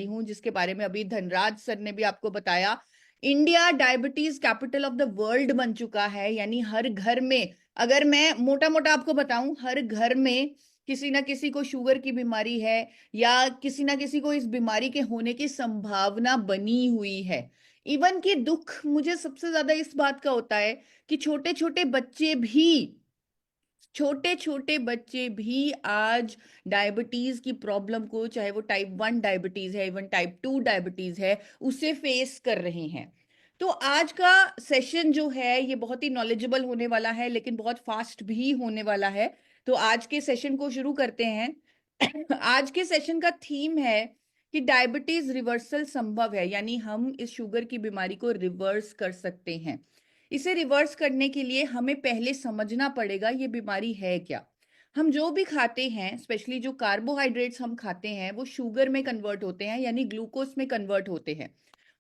चाहती हूँ, जिसके बारे में अभी धनराज सर ने भी आपको बताया। India diabetes capital of the world बन चुका है, यानी हर घर में, अगर मैं मोटा मोटा आपको बताऊं, हर घर में किसी ना किसी को शुगर की बीमारी है या किसी ना किसी को इस बीमारी के होने की संभावना बनी हुई है। इवन कि दुख मुझे सबसे ज्यादा इस बात का होता है कि छोटे छोटे बच्चे भी आज डायबिटीज की प्रॉब्लम को, चाहे वो टाइप 1 डायबिटीज है, इवन टाइप 2 डायबिटीज है, उसे फेस कर रहे हैं। तो आज का सेशन जो है ये बहुत ही नॉलेजेबल होने वाला है, लेकिन बहुत फास्ट भी होने वाला है। तो आज के सेशन को शुरू करते हैं। आज के सेशन का थीम है कि डायबिटीज रिवर्सल संभव है, यानी हम इस शुगर की बीमारी को रिवर्स कर सकते हैं। इसे रिवर्स करने के लिए हमें पहले समझना पड़ेगा ये बीमारी है क्या। हम जो भी खाते हैं, स्पेशली जो कार्बोहाइड्रेट्स हम खाते हैं, वो शुगर में कन्वर्ट होते हैं, यानी ग्लूकोज में कन्वर्ट होते हैं।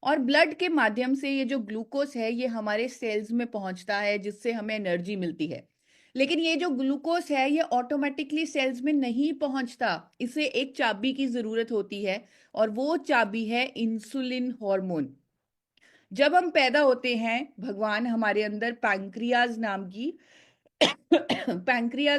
और ब्लड के माध्यम से ये जो ग्लूकोज है ये हमारे सेल्स में पहुंचता है, जिससे हमें एनर्जी मिलती है। लेकिन ये जो ग्लूकोज है ये ऑटोमेटिकली सेल्स में नहीं पहुंचता, इसे एक चाबी की जरूरत होती है, और वो चाबी है इंसुलिन हार्मोन। जब हम पैदा होते हैं, भगवान हमारे अंदर पैंक्रियाज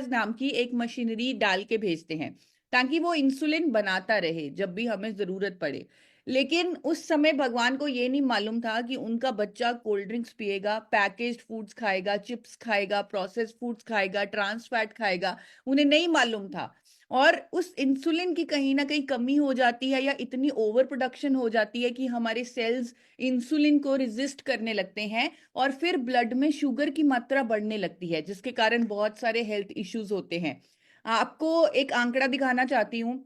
नाम की एक मशीनरी डाल के भेजते हैं, ताकि वो इंसुलिन बनाता रहे जब भी हमें जरूरत पड़े। लेकिन उस समय भगवान को ये नहीं मालूम था कि उनका बच्चा कोल्ड ड्रिंक्स पिएगा, पैकेज्ड फूड्स खाएगा, चिप्स खाएगा, प्रोसेस्ड फूड्स खाएगा, ट्रांस फैट खाएगा। उन्हें नहीं मालूम था। और उस इंसुलिन की कहीं ना कहीं कमी हो जाती है, या इतनी ओवर प्रोडक्शन हो जाती है कि हमारे सेल्स इंसुलिन को रेजिस्ट करने लगते हैं, और फिर ब्लड में शुगर की मात्रा बढ़ने लगती है, जिसके कारण बहुत सारे हेल्थ इश्यूज होते हैं। आपको एक आंकड़ा दिखाना चाहती हूँ।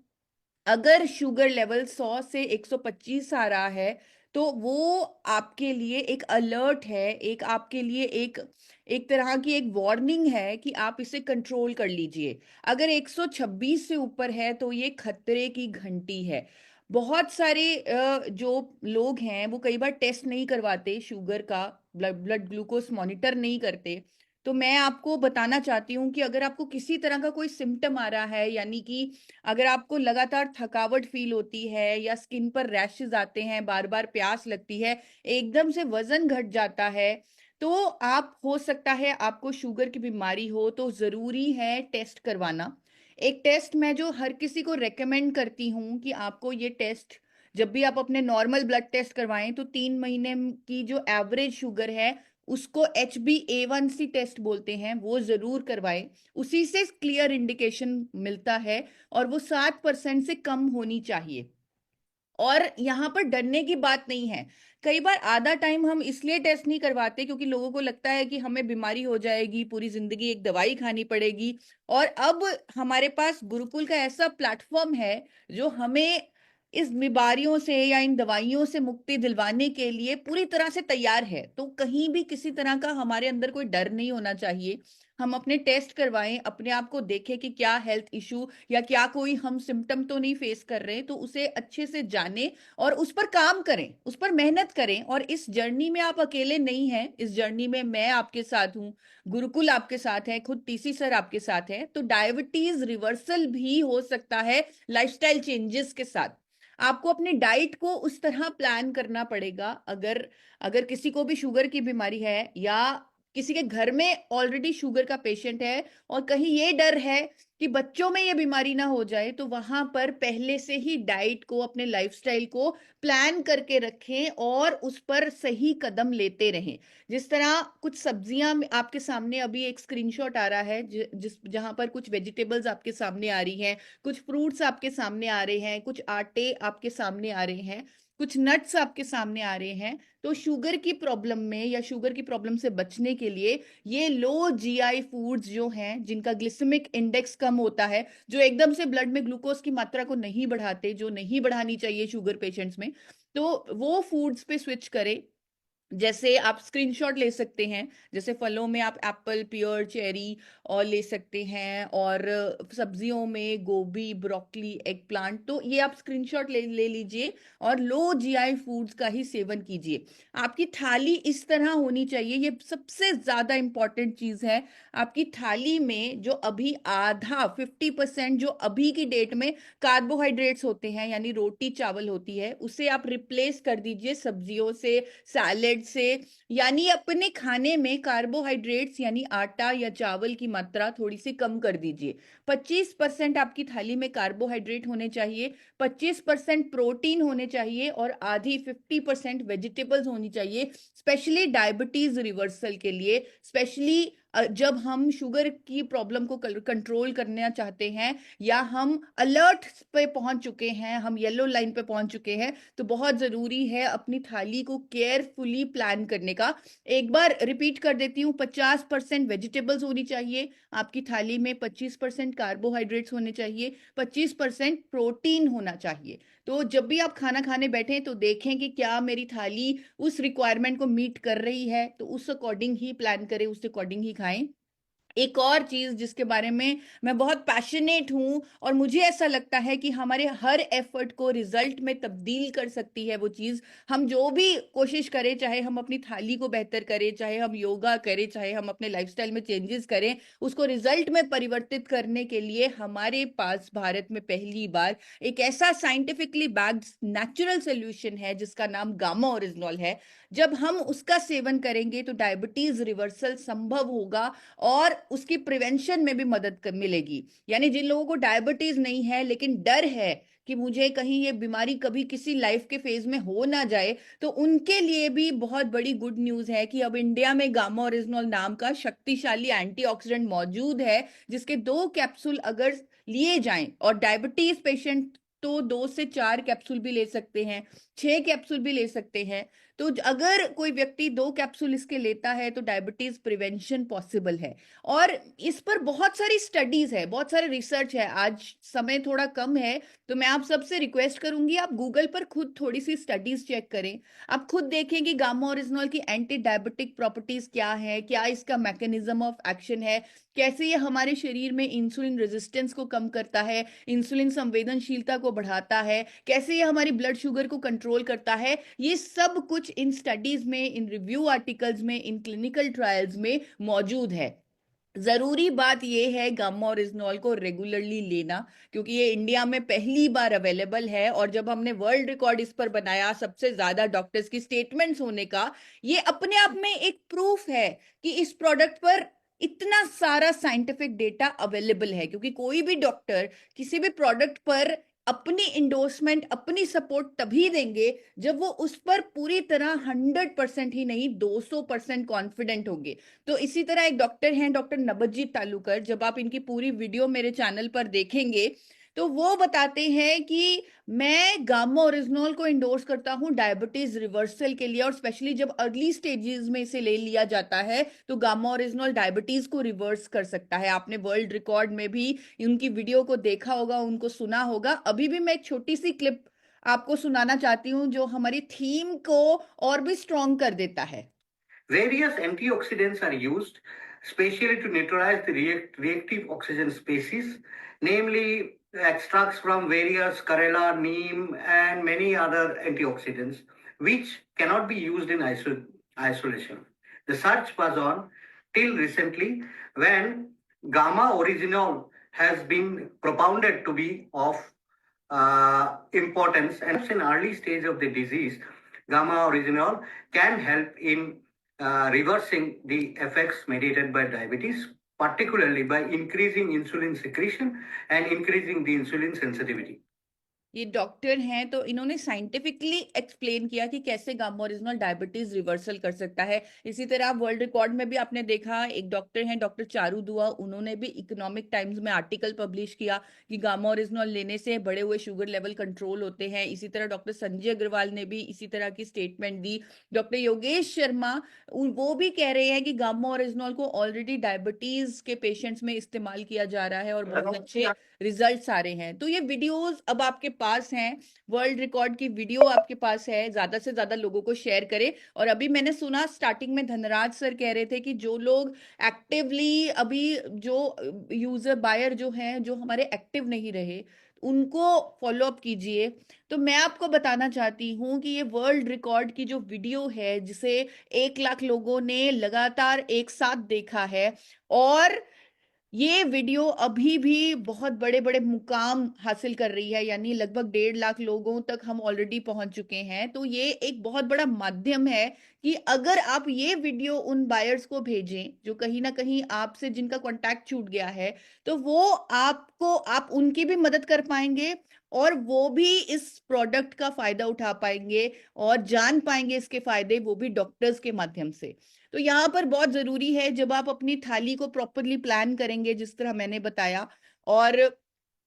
अगर शुगर लेवल 100 से 125 आ रहा है, तो वो आपके लिए एक अलर्ट है, एक आपके लिए एक एक तरह की एक वार्निंग है कि आप इसे कंट्रोल कर लीजिए। अगर 126 से ऊपर है तो ये खतरे की घंटी है। बहुत सारे जो लोग हैं वो कई बार टेस्ट नहीं करवाते शुगर का, ब्लड ग्लूकोज मॉनिटर नहीं करते। तो मैं आपको बताना चाहती हूँ कि अगर आपको किसी तरह का कोई सिम्टम आ रहा है, यानी कि अगर आपको लगातार थकावट फील होती है, या स्किन पर रैशेज आते हैं, बार बार प्यास लगती है, एकदम से वजन घट जाता है, तो आप, हो सकता है आपको शुगर की बीमारी हो, तो जरूरी है टेस्ट करवाना। एक टेस्ट मैं जो हर किसी को रेकमेंड करती हूँ कि आपको ये टेस्ट, जब भी आप अपने नॉर्मल ब्लड टेस्ट करवाएं, तो 3 महीने की जो एवरेज शुगर है उसको HbA1c टेस्ट बोलते हैं, वो जरूर करवाएं। उसी से क्लियर इंडिकेशन मिलता है, और वो 7% से कम होनी चाहिए। और यहाँ पर डरने की बात नहीं है। कई बार आधा टाइम हम इसलिए टेस्ट नहीं करवाते क्योंकि लोगों को लगता है कि हमें बीमारी हो जाएगी, पूरी जिंदगी एक दवाई खानी पड़ेगी। और अब हमारे पास गुरुकुल का ऐसा प्लेटफॉर्म है जो हमें इस बीमारियों से या इन दवाइयों से मुक्ति दिलवाने के लिए पूरी तरह से तैयार है। तो कहीं भी किसी तरह का हमारे अंदर कोई डर नहीं होना चाहिए। हम अपने टेस्ट करवाएं, अपने आप को देखें कि क्या हेल्थ इशू या क्या कोई हम सिम्टम तो नहीं फेस कर रहे, तो उसे अच्छे से जाने और उस पर काम करें, उस पर मेहनत करें। और इस जर्नी में आप अकेले नहीं हैं, इस जर्नी में मैं आपके साथ हूं, गुरुकुल आपके साथ है, खुद TC सर आपके साथ है। तो डायबिटीज रिवर्सल भी हो सकता है लाइफस्टाइल चेंजेस के साथ। आपको अपनी डाइट को उस तरह प्लान करना पड़ेगा। अगर अगर किसी को भी शुगर की बीमारी है, या किसी के घर में ऑलरेडी शुगर का पेशेंट है, और कहीं ये डर है कि बच्चों में ये बीमारी ना हो जाए, तो वहां पर पहले से ही डाइट को, अपने लाइफस्टाइल को प्लान करके रखें और उस पर सही कदम लेते रहें। जिस तरह कुछ सब्जियां आपके सामने, अभी एक स्क्रीनशॉट आ रहा है जहां पर कुछ वेजिटेबल्स आपके सामने आ रही हैं, कुछ फ्रूट्स आपके सामने आ रहे हैं, कुछ आटे आपके सामने आ रहे हैं, कुछ नट्स आपके सामने आ रहे हैं। तो शुगर की प्रॉब्लम में, या शुगर की प्रॉब्लम से बचने के लिए, ये लो GI फूड्स जो हैं, जिनका ग्लिसेमिक इंडेक्स कम होता है, जो एकदम से ब्लड में ग्लूकोज की मात्रा को नहीं बढ़ाते, जो नहीं बढ़ानी चाहिए शुगर पेशेंट्स में, तो वो फूड्स पे स्विच करें। जैसे आप स्क्रीनशॉट ले सकते हैं, जैसे फलों में आप एप्पल, पियर, चेरी और ले सकते हैं, और सब्जियों में गोभी, ब्रोकली, एगप्लांट, तो ये आप स्क्रीनशॉट ले ले लीजिए और लो जीआई फूड्स का ही सेवन कीजिए। आपकी थाली इस तरह होनी चाहिए, ये सबसे ज़्यादा इम्पोर्टेंट चीज़ है। आपकी थाली में जो अभी आधा 50% जो अभी की डेट में कार्बोहाइड्रेट्स होते हैं, यानी रोटी चावल होती है, उसे आप रिप्लेस कर दीजिए सब्जियों से, सैलेड से। यानी अपने खाने में कार्बोहाइड्रेट्स यानी आटा या चावल की मात्रा थोड़ी सी कम कर दीजिए। 25% आपकी थाली में कार्बोहाइड्रेट होने चाहिए, 25% प्रोटीन होने चाहिए और आधी 50% वेजिटेबल्स होनी चाहिए, स्पेशली डायबिटीज रिवर्सल के लिए। स्पेशली जब हम शुगर की प्रॉब्लम को कंट्रोल करना चाहते हैं, या हम अलर्ट पे पहुंच चुके हैं, हम येलो लाइन पे पहुंच चुके हैं, तो बहुत जरूरी है अपनी थाली को केयरफुली प्लान करने का। एक बार रिपीट कर देती हूँ, 50% वेजिटेबल्स होनी चाहिए आपकी थाली में, 25% कार्बोहाइड्रेट्स होने चाहिए, 25% प्रोटीन होना चाहिए। तो जब भी आप खाना खाने बैठे तो देखें कि क्या मेरी थाली उस रिक्वायरमेंट को मीट कर रही है, तो उस अकॉर्डिंग ही प्लान करें, उस अकॉर्डिंग ही खाएं। एक और चीज जिसके बारे में मैं बहुत पैशनेट हूं और मुझे ऐसा लगता है कि हमारे हर एफर्ट को रिजल्ट में तब्दील कर सकती है, वो चीज हम जो भी कोशिश करें, चाहे हम अपनी थाली को बेहतर करें, चाहे हम योगा करें, चाहे हम अपने लाइफस्टाइल में चेंजेस करें, उसको रिजल्ट में परिवर्तित करने के लिए हमारे पास भारत में पहली बार एक ऐसा साइंटिफिकली बैक्ड नेचुरल सोल्यूशन है जिसका नाम गामा ओरिजिनॉल है। जब हम उसका सेवन करेंगे तो डायबिटीज रिवर्सल संभव होगा और उसकी प्रिवेंशन में भी मदद मिलेगी। यानी जिन लोगों को डायबिटीज नहीं है लेकिन डर है कि मुझे कहीं ये बीमारी कभी किसी लाइफ के फेज में हो ना जाए, तो उनके लिए भी बहुत बड़ी गुड न्यूज है कि अब इंडिया में गामा ओरिजिनॉल नाम का शक्तिशाली एंटीऑक्सीडेंट मौजूद है, जिसके 2 कैप्सूल अगर लिए जाएं, और डायबिटीज पेशेंट तो 2 से 4 कैप्सूल भी ले सकते हैं, 6 कैप्सूल भी ले सकते हैं। तो अगर कोई व्यक्ति 2 कैप्सूल इसके लेता है तो डायबिटीज प्रिवेंशन पॉसिबल है। और इस पर बहुत सारी स्टडीज है, बहुत सारे रिसर्च है। आज समय थोड़ा कम है, तो मैं आप सबसे रिक्वेस्ट करूंगी, आप गूगल पर खुद थोड़ी सी स्टडीज चेक करें। आप खुद देखें कि गामा ओरिजिनॉल की एंटी डायबिटिक प्रॉपर्टीज क्या है, क्या इसका मैकेनिज्म ऑफ एक्शन है, कैसे ये हमारे शरीर में इंसुलिन रेजिस्टेंस को कम करता है, इंसुलिन संवेदनशीलता को बढ़ाता है, कैसे ये हमारी ब्लड शुगर को कंट्रोल करता है। ये सब कुछ इन स्टडीज में, इन रिव्यू आर्टिकल्स में, इन क्लिनिकल ट्रायल्स में मौजूद है। जरूरी बात यह है गामा ओरिजिनॉल को रेगुलरली लेना, क्योंकि ये इंडिया में पहली बार अवेलेबल है। और जब हमने वर्ल्ड रिकॉर्ड इस पर बनाया सबसे ज्यादा डॉक्टर्स की स्टेटमेंट्स होने का, ये अपने आप में एक प्रूफ है कि इस प्रोडक्ट पर इतना सारा साइंटिफिक डेटा अवेलेबल है। क्योंकि कोई भी डॉक्टर किसी भी प्रोडक्ट पर अपनी इंडोर्समेंट, अपनी सपोर्ट तभी देंगे जब वो उस पर पूरी तरह 100% ही नहीं, 200% कॉन्फिडेंट होंगे। तो इसी तरह एक डॉक्टर हैं, डॉक्टर नबजीत तालुकर, जब आप इनकी पूरी वीडियो मेरे चैनल पर देखेंगे तो वो बताते हैं कि मैं गामा ओरिजिनॉल को इंडोर्स करता हूं डायबिटीज रिवर्सल के लिए, और स्पेशली जब अर्ली स्टेजेस में इसे ले लिया जाता है तो गामा ओरिजिनॉल डायबिटीज को रिवर्स कर सकता है। आपने वर्ल्ड रिकॉर्ड में भी उनकी वीडियो को देखा होगा, उनको सुना होगा। अभी भी मैं एक छोटी सी क्लिप आपको सुनाना चाहती हूँ जो हमारी थीम को और भी स्ट्रॉन्ग कर देता है। Various antioxidants are used specially to neutralize the reactive oxygen species, namely extracts from various Karela, neem, and many other antioxidants, which cannot be used in isolation. The search was on till recently when gamma originol has been propounded to be of importance, and in early stage of the disease, gamma originol can help in reversing the effects mediated by diabetes, particularly by increasing insulin secretion and increasing the insulin sensitivity. ये doctor हैं तो इन्होंने scientifically explain किया कि कैसे gamma oryzanol diabetes reversal कर सकता है। इसी तरह आप वर्ल्ड रिकॉर्ड में भी आपने देखा, एक डॉक्टर हैं डॉक्टर चारू दुआ, उन्होंने भी इकोनॉमिक टाइम्स में आर्टिकल पब्लिश किया कि गामा ओरिजिनॉल लेने से बढ़े हुए शुगर लेवल कंट्रोल होते हैं। इसी तरह डॉक्टर संजय अग्रवाल ने भी इसी तरह की स्टेटमेंट दी। डॉक्टर योगेश शर्मा वो भी कह रहे हैं कि गामा ओरिजिनॉल को ऑलरेडी डायबिटीज के पेशेंट्स में इस्तेमाल किया जा रहा है और बहुत अच्छे रिजल्ट्स आ रहे हैं। तो ये वीडियोस अब आपके पास हैं, वर्ल्ड रिकॉर्ड की वीडियो आपके पास है, ज़्यादा से ज़्यादा लोगों को शेयर करें। और अभी मैंने सुना स्टार्टिंग में धनराज सर कह रहे थे कि जो लोग एक्टिवली अभी जो यूज़र बायर जो हैं, जो हमारे एक्टिव नहीं रहे, उनको फॉलो अप कीजिए। तो मैं आपको बताना चाहती हूँ कि ये वर्ल्ड रिकॉर्ड की जो वीडियो है, जिसे 1 लाख लोगों ने लगातार एक साथ देखा है, और ये वीडियो अभी भी बहुत बड़े-बड़े मुकाम हासिल कर रही है, यानी लगभग 1.5 लाख लोगों तक हम ऑलरेडी पहुंच चुके हैं। तो ये एक बहुत बड़ा माध्यम है कि अगर आप ये वीडियो उन बायर्स को भेजें, जो कहीं ना कहीं आपसे जिनका कॉन्टैक्ट छूट गया है, तो वो आप उनकी भी मदद कर पाएंगे, और वो भी इस प्रोडक्ट का फायदा उठा पाएंगे और जान पाएंगे इसके फायदे, वो भी डॉक्टर्स के माध्यम से। तो यहाँ पर बहुत जरूरी है, जब आप अपनी थाली को प्रॉपरली प्लान करेंगे जिस तरह मैंने बताया, और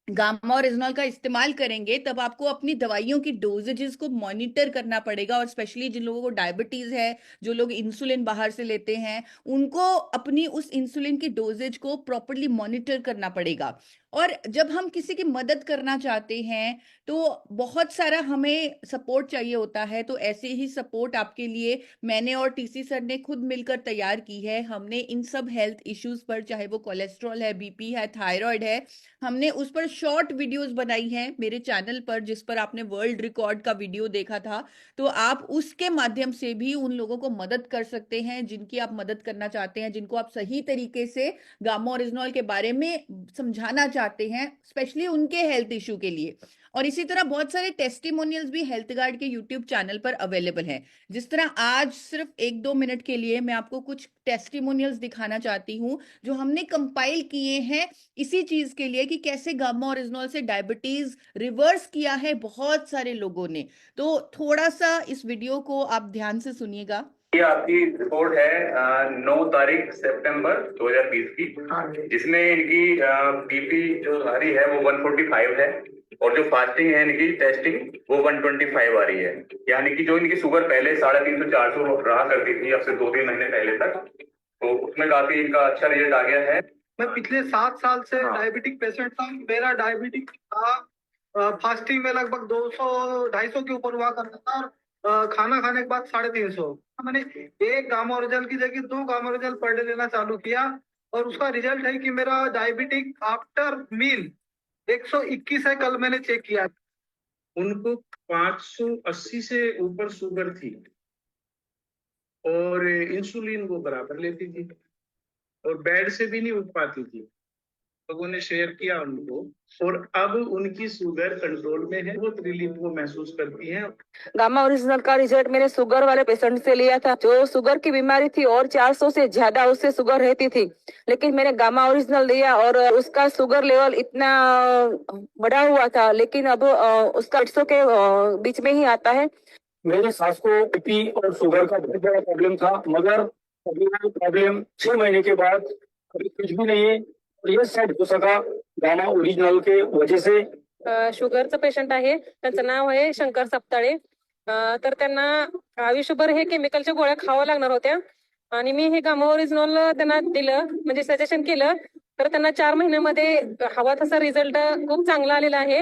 गामा और इजनॉल का इस्तेमाल करेंगे, तब आपको अपनी दवाइयों की डोजेजेस को मॉनिटर करना पड़ेगा। और स्पेशली जिन लोगों को डायबिटीज है, जो लोग इंसुलिन बाहर से लेते हैं, उनको अपनी उस इंसुलिन की डोजेज को प्रॉपरली मॉनिटर करना पड़ेगा। और जब हम किसी की मदद करना चाहते हैं, तो बहुत सारा हमें सपोर्ट चाहिए होता है। तो ऐसे ही सपोर्ट आपके लिए मैंने और टीसी सर ने खुद मिलकर तैयार की है। हमने इन सब हेल्थ इश्यूज पर, चाहे वो कोलेस्ट्रॉल है, बीपी है, थायराइड है, हमने उस पर शॉर्ट वीडियोस बनाई हैं मेरे चैनल पर, जिस पर आपने वर्ल्ड रिकॉर्ड का वीडियो देखा था। तो आप उसके माध्यम से भी उन लोगों को मदद कर सकते हैं जिनकी आप मदद करना चाहते हैं, जिनको आप सही तरीके से गामा ओरिजिनल के बारे में समझाना चाहते हैं, स्पेशली उनके हेल्थ इशू के लिए। और इसी तरह बहुत सारे टेस्टिमोनियल्स भी हेल्थ गार्ड के यूट्यूब चैनल पर अवेलेबल हैं। जिस तरह आज सिर्फ 1-2 मिनट के लिए मैं आपको कुछ टेस्टिमोनियल्स दिखाना चाहती हूँ, जो हमने कंपाइल किए हैं इसी चीज के लिए, कि कैसे गामा ओरिजिनल से डायबिटीज रिवर्स किया है बहुत सारे लोगों ने। तो थोड़ा सा इस वीडियो को आप ध्यान से सुनिएगा। ये आपकी रिपोर्ट है 9 तारीख सितंबर 2020 की, जिसमें इनकी बीपी जो आ रही है वो 145 है, और जो फास्टिंग है इनकी टेस्टिंग वो 125 आ रही है। यानी कि जो इनकी शुगर पहले 350-400 रहा करती थी, अब से 2-3 महीने पहले तक, तो उसमें काफी इनका अच्छा रिजल्ट आ गया है। मैं पिछले 7 साल से डायबिटिक पेशेंट था। मेरा डायबिटिक था, फास्टिंग में लगभग 200-250 के ऊपर हुआ करता था, और खाना खाने के बाद 350। मैंने एक गामा ओरिजिनल की जगह 2 गामा ओरिजिनल पर डे लेना चालू किया, और उसका रिजल्ट है कि मेरा डायबिटिक आफ्टर मील 121 है। कल मैंने चेक किया। उनको 580 से ऊपर शुगर थी, और इंसुलिन वो बराबर लेती थी, और बेड से भी नहीं उठ पाती थी। लोगों ने शेयर किया उनको, और अब उनकी शुगर कंट्रोल में है, बहुत रिलीफ वो महसूस करती हैं। गामा ओरिजिनल का रिजल्ट मैंने शुगर वाले पेशेंट से लिया था, जो शुगर की बीमारी थी और 400 से ज्यादा उससे शुगर रहती थी। लेकिन मैंने गामा ओरिजिनल लिया और उसका शुगर लेवल इतना बढ़ा हुआ था, लेकिन अब उसका 800 के बीच में ही आता है। मेरे सास को बीपी और शुगर का बहुत बड़ा प्रॉब्लम था, मगर अभी वो प्रॉब्लम 6 महीने के बाद अभी कुछ भी नहीं है, और ये सब हो सका गामा ओरिजिनल के वजह से। शुगरचं पेशंट आहे, त्यांचं नाव आहे शंकर सपताळे. तर त्यांना आयुष्यभर हे केमिकलच्या गोळ्या खाव्या लागणार होत्या, आणि मी हे गामा ओरिजिनल त्यांना दिलं, म्हणजे सजेशन केलं. तर त्यांना 4 महिन्यामध्ये हवा तसा रिझल्ट खूप चांगला आलेला आहे.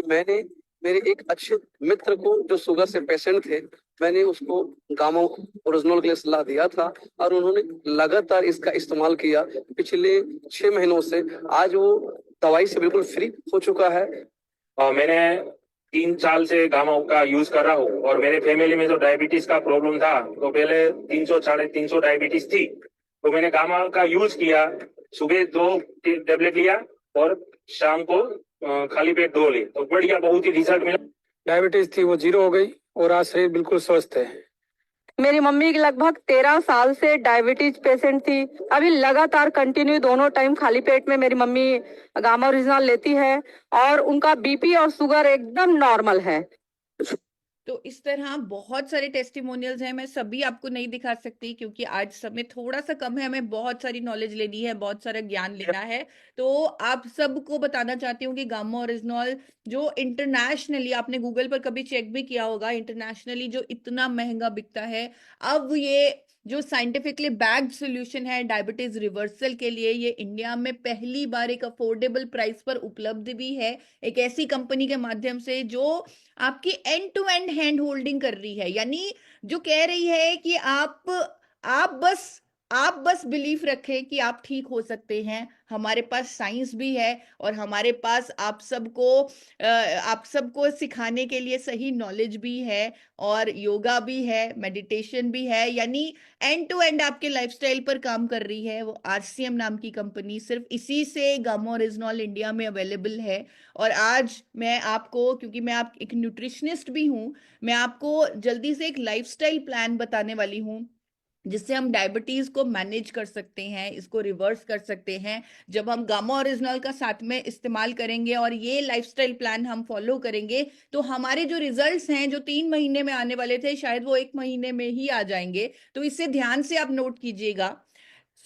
मैंने मेरे एक अच्छे मित्र को, जो शुगर से पेशेंट थे, मैंने उसको गामा ओरिजिनल के लिए सलाह दिया था, और उन्होंने लगातार इसका इस्तेमाल किया पिछले 6 महीनों से। आज वो दवाई से बिल्कुल फ्री हो चुका है। मैंने 3 साल से गामा का यूज कर रहा हूँ, और मेरे फैमिली में जो डायबिटीज का प्रॉब्लम था, तो पहले 300-350 डायबिटीज थी, तो मैंने गामा का यूज किया। सुबह 2 टेबलेट लिया और शाम को खाली पेट 2 ली, तो बढ़िया, बहुत ही रिजल्ट मिला। डायबिटीज थी वो 0 हो गई, और आज शरीर बिल्कुल स्वस्थ है। मेरी मम्मी लगभग 13 साल से डायबिटीज पेशेंट थी। अभी लगातार कंटिन्यू दोनों टाइम खाली पेट में मेरी मम्मी गामा ओरिजिनल लेती है, और उनका बीपी और शुगर एकदम नॉर्मल है। तो इस तरह बहुत सारे टेस्टिमोनियल्स हैं। मैं सभी आपको नहीं दिखा सकती क्योंकि आज समय थोड़ा सा कम है, हमें बहुत सारी नॉलेज लेनी है, बहुत सारा ज्ञान लेना है। तो आप सबको बताना चाहती हूँ कि गामा ओरिजिनल जो इंटरनेशनली, आपने गूगल पर कभी चेक भी किया होगा, इंटरनेशनली जो इतना महंगा बिकता है, अब ये जो साइंटिफिकली बैक्ड सोल्यूशन है डायबिटीज रिवर्सल के लिए, ये इंडिया में पहली बार एक अफोर्डेबल प्राइस पर उपलब्ध भी है, एक ऐसी कंपनी के माध्यम से जो आपकी end to end hand holding कर रही है, यानी जो कह रही है कि आप बस बिलीफ रखें कि आप ठीक हो सकते हैं। हमारे पास साइंस भी है और हमारे पास आप सबको सिखाने के लिए सही नॉलेज भी है, और योगा भी है, मेडिटेशन भी है, यानी एंड टू एंड आपके लाइफस्टाइल पर काम कर रही है वो आरसीएम नाम की कंपनी। सिर्फ इसी से गामा ओरिजिनॉल इंडिया में अवेलेबल है। और आज मैं आपको, क्योंकि मैं आप एक न्यूट्रिशनिस्ट भी हूँ, मैं आपको जल्दी से एक लाइफस्टाइल प्लान बताने वाली हूँ जिससे हम डायबिटीज को मैनेज कर सकते हैं, इसको रिवर्स कर सकते हैं। जब हम गामा ओरिजिनल का साथ में इस्तेमाल करेंगे और ये लाइफस्टाइल प्लान हम फॉलो करेंगे, तो हमारे जो रिजल्ट्स हैं, जो 3 महीने में आने वाले थे, शायद वो 1 महीने में ही आ जाएंगे। तो इसे ध्यान से आप नोट कीजिएगा।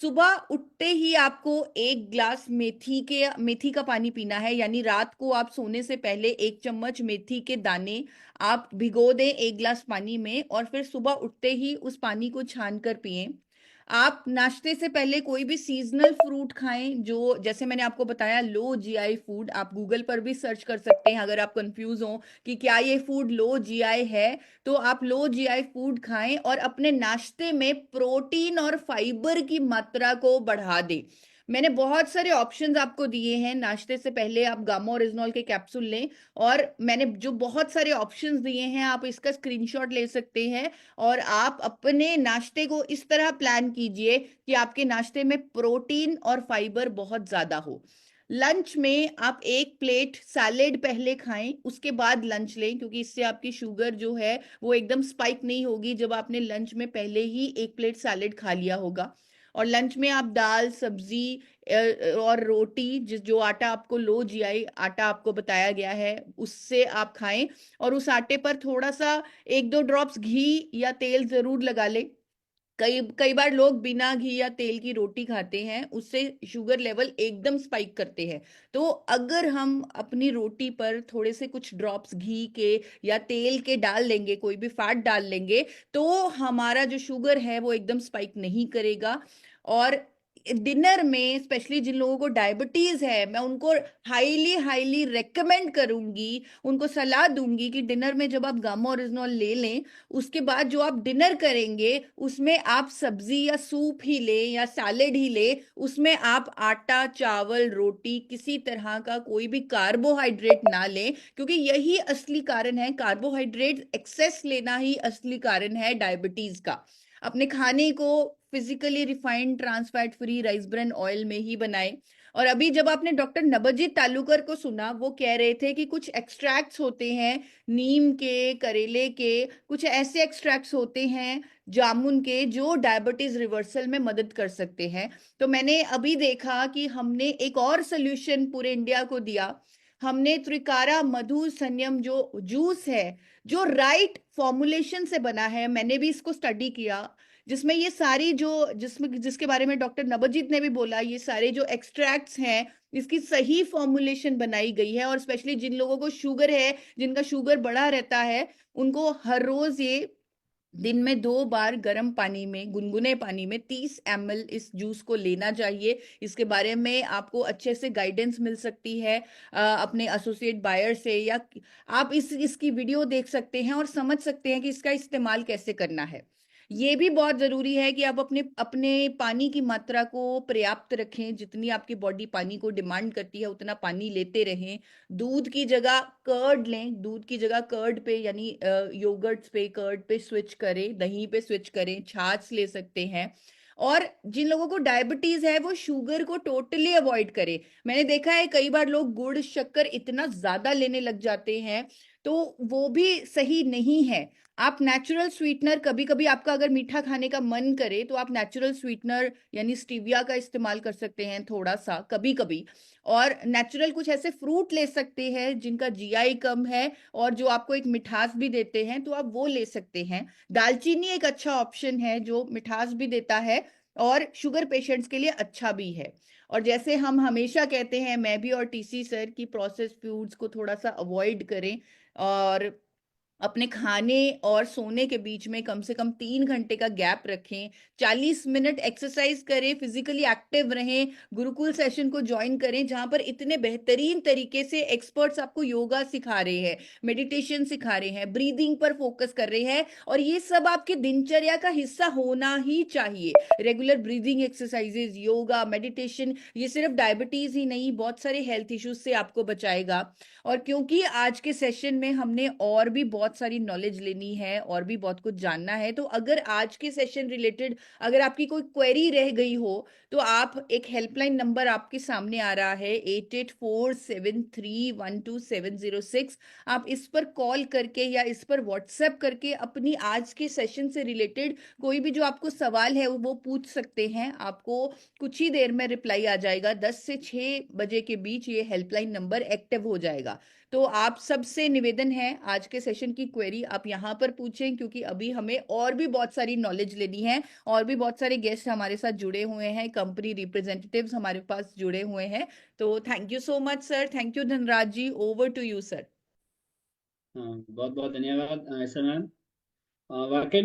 सुबह उठते ही आपको 1 ग्लास मेथी का पानी पीना है, यानी रात को आप सोने से पहले 1 चम्मच मेथी के दाने आप भिगो दें 1 ग्लास पानी में, और फिर सुबह उठते ही उस पानी को छान कर पिएं। आप नाश्ते से पहले कोई भी सीजनल फ्रूट खाएं, जो जैसे मैंने आपको बताया लो जीआई फूड। आप गूगल पर भी सर्च कर सकते हैं अगर आप कंफ्यूज हो कि क्या ये फूड लो जीआई है, तो आप लो जीआई फूड खाएं और अपने नाश्ते में प्रोटीन और फाइबर की मात्रा को बढ़ा दें। मैंने बहुत सारे ऑप्शंस आपको दिए हैं। नाश्ते से पहले आप गामा ओरिजिनॉल के कैप्सूल लें, और मैंने जो बहुत सारे ऑप्शंस दिए हैं आप इसका स्क्रीनशॉट ले सकते हैं, और आप अपने नाश्ते को इस तरह प्लान कीजिए कि आपके नाश्ते में प्रोटीन और फाइबर बहुत ज्यादा हो। लंच में आप 1 प्लेट सैलेड पहले खाएं, उसके बाद लंच लें, क्योंकि इससे आपकी शुगर जो है वो एकदम स्पाइक नहीं होगी जब आपने लंच में पहले ही 1 प्लेट सैलेड खा लिया होगा। और लंच में आप दाल, सब्जी और रोटी, जो आटा आपको लो जीआई आटा आपको बताया गया है उससे आप खाएं, और उस आटे पर थोड़ा सा 1-2 ड्रॉप्स घी या तेल जरूर लगा लें। कई बार लोग बिना घी या तेल की रोटी खाते हैं, उससे शुगर लेवल एकदम स्पाइक करते हैं। तो अगर हम अपनी रोटी पर थोड़े से कुछ ड्रॉप्स घी के या तेल के डाल लेंगे, कोई भी फैट डाल लेंगे, तो हमारा जो शुगर है वो एकदम स्पाइक नहीं करेगा। और डिनर में स्पेशली जिन लोगों को डायबिटीज है, मैं उनको हाईली रेकमेंड करूंगी, उनको सलाह दूंगी कि डिनर में जब आप गामा ओरिजिनॉल ले लें, उसके बाद जो आप डिनर करेंगे उसमें आप सब्जी या सूप ही लें या सैलेड ही लें, उसमें आप आटा, चावल, रोटी, किसी तरह का कोई भी कार्बोहाइड्रेट ना लें, क्योंकि यही असली कारण है, कार्बोहाइड्रेट एक्सेस लेना ही असली कारण है डायबिटीज का। अपने खाने को physically refined trans fat free rice bran oil में ही बनाएं। और अभी जब आपने डॉक्टर नवजीत तालुकर को सुना, वो कह रहे थे कि कुछ एक्सट्रैक्ट्स होते हैं नीम के, करेले के, कुछ ऐसे एक्सट्रैक्ट्स होते हैं जामुन के जो डायबिटीज रिवर्सल में मदद कर सकते हैं। तो मैंने अभी देखा कि हमने एक और सोल्यूशन पूरे इंडिया को दिया। हमने त्रिकारा मधु संयम जो जूस है, जो राइट फॉर्मुलेशन से बना है, मैंने भी इसको स्टडी किया, जिसमें ये सारी जिसके बारे में डॉक्टर नवजीत ने भी बोला, ये सारे जो एक्सट्रैक्ट्स हैं इसकी सही फॉर्मुलेशन बनाई गई है। और स्पेशली जिन लोगों को शुगर है, जिनका शुगर बढ़ा रहता है, उनको हर रोज ये दिन में 2 बार गर्म पानी में, गुनगुने पानी में 30 ml इस जूस को लेना चाहिए। इसके बारे में आपको अच्छे से गाइडेंस मिल सकती है अपने एसोसिएट बायर से, या आप इसकी वीडियो देख सकते हैं और समझ सकते हैं कि इसका इस्तेमाल कैसे करना है। ये भी बहुत जरूरी है कि आप अपने पानी की मात्रा को पर्याप्त रखें, जितनी आपकी बॉडी पानी को डिमांड करती है उतना पानी लेते रहें। दूध की जगह कर्ड लें, दूध की जगह कर्ड पे यानी योगर्ट्स पे, कर्ड पे स्विच करें, दही पे स्विच करें, छाछ ले सकते हैं। और जिन लोगों को डायबिटीज है वो शुगर को टोटली अवॉइड करें। मैंने देखा है कई बार लोग गुड़ शक्कर इतना ज्यादा लेने लग जाते हैं, तो वो भी सही नहीं है। आप नेचुरल स्वीटनर, कभी कभी आपका अगर मीठा खाने का मन करे तो आप नेचुरल स्वीटनर यानी स्टीविया का इस्तेमाल कर सकते हैं थोड़ा सा कभी कभी। और नेचुरल कुछ ऐसे फ्रूट ले सकते हैं जिनका जीआई कम है और जो आपको एक मिठास भी देते हैं, तो आप वो ले सकते हैं। दालचीनी एक अच्छा ऑप्शन है जो मिठास भी देता है और शुगर पेशेंट्स के लिए अच्छा भी है। और जैसे हम हमेशा कहते हैं, मैं भी और टीसी सर, की प्रोसेस फूड्स को थोड़ा सा अवॉइड करें। और अपने खाने और सोने के बीच में कम से कम 3 घंटे का गैप रखें, 40 मिनट एक्सरसाइज करें, फिजिकली एक्टिव रहें, गुरुकुल सेशन को ज्वाइन करें जहां पर इतने बेहतरीन तरीके से एक्सपर्ट्स आपको योगा सिखा रहे हैं, मेडिटेशन सिखा रहे हैं, ब्रीदिंग पर फोकस कर रहे हैं और ये सब आपके दिनचर्या का हिस्सा होना ही चाहिए। Regular breathing exercises, yoga, meditation, ये सिर्फ डायबिटीज ही नहीं, बहुत सारे हेल्थ इश्यूज से आपको बचाएगा। और क्योंकि आज के सेशन में हमने और भी बहुत सारी नॉलेज लेनी है और भी बहुत कुछ जानना है, तो अगर आज के सेशन रिलेटेड अगर आपकी कोई क्वेरी रह गई हो तो आप एक हेल्पलाइन नंबर आपके सामने आ रहा है 8847312706, आप इस पर कॉल करके या इस पर व्हाट्सएप करके अपनी आज के सेशन से रिलेटेड कोई भी जो आपको सवाल है वो पूछ सकते हैं। आपको कुछ ही देर में रिप्लाई आ जाएगा, 10 से 6 बजे के बीच ये हेल्पलाइन नंबर एक्टिव हो जाएगा। तो आप सबसे निवेदन है, आज के सेशन की क्वेरी आप यहाँ पर पूछें क्योंकि अभी हमें और भी बहुत सारी नॉलेज लेनी है और भी बहुत सारे गेस्ट हमारे साथ जुड़े हुए हैं, कंपनी रिप्रेजेंटेटिव्स हमारे पास जुड़े हुए हैं। तो thank you so much sir, thank you Dhanraj ji, over to you sir. बहुत बहुत धन्यवाद ऐसा मैम। वाकई